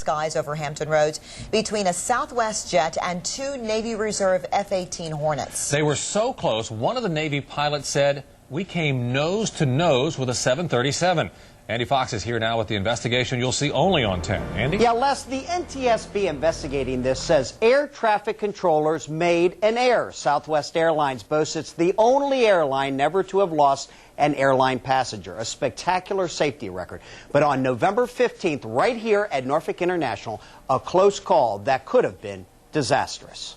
skies over Hampton Roads between a Southwest jet and two Navy Reserve F-18 Hornets. They were so close, one of the Navy pilots said, "We came nose to nose with a 737. Andy Fox is here now with the investigation you'll see only on 10. Andy? Yeah, Les, the NTSB investigating this says air traffic controllers made an error. Southwest Airlines boasts it's the only airline never to have lost an airline passenger, a spectacular safety record. But on November 15th, right here at Norfolk International, a close call that could have been disastrous.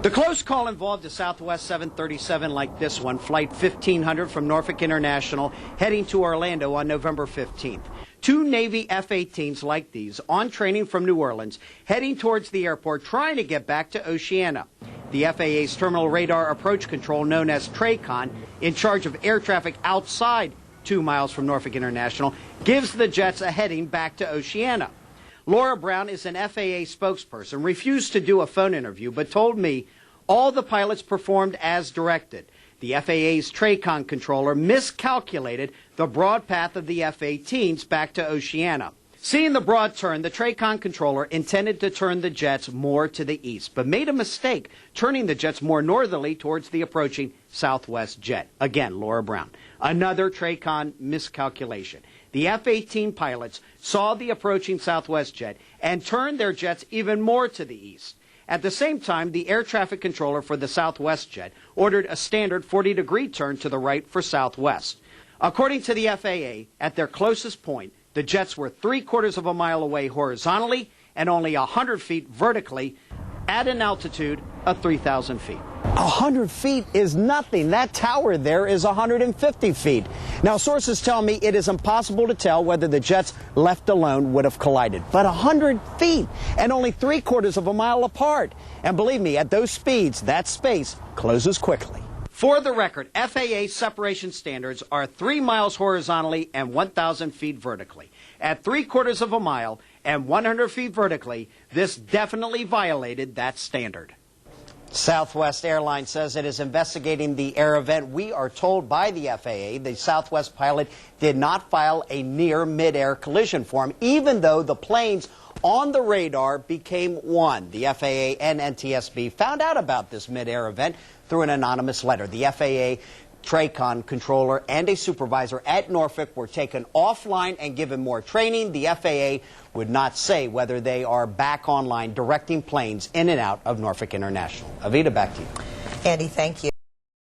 The close call involved a Southwest 737 like this one, Flight 1500 from Norfolk International, heading to Orlando on November 15th. Two Navy F-18s like these, on training from New Orleans, heading towards the airport, trying to get back to Oceana. The FAA's Terminal Radar Approach Control, known as TRACON, in charge of air traffic outside 2 miles from Norfolk International, gives the jets a heading back to Oceana. Laura Brown is an FAA spokesperson, refused to do a phone interview, but told me all the pilots performed as directed. The FAA's TRACON controller miscalculated the broad path of the F-18s back to Oceana. Seeing the broad turn, the TRACON controller intended to turn the jets more to the east, but made a mistake, turning the jets more northerly towards the approaching Southwest jet. Again, Laura Brown. Another TRACON miscalculation. The F-18 pilots saw the approaching Southwest jet and turned their jets even more to the east. At the same time, the air traffic controller for the Southwest jet ordered a standard 40-degree turn to the right for Southwest. According to the FAA, at their closest point, the jets were 3/4 of a mile away horizontally and only 100 feet vertically at an altitude of 3,000 feet. 100 feet is nothing. That tower there is 150 feet. Now, sources tell me it is impossible to tell whether the jets left alone would have collided. But 100 feet and only 3/4 of a mile apart. And believe me, at those speeds, that space closes quickly. For the record, FAA separation standards are 3 miles horizontally and 1,000 feet vertically. At 3/4 of a mile and 100 feet vertically, this definitely violated that standard. Southwest Airlines says it is investigating the air event. We are told by the FAA the Southwest pilot did not file a near mid-air collision form, even though the planes on the radar became one. The FAA and NTSB found out about this mid-air event through an anonymous letter. The FAA TRACON controller and a supervisor at Norfolk were taken offline and given more training. The FAA would not say whether they are back online directing planes in and out of Norfolk International. Avita, back to you. Andy, thank you.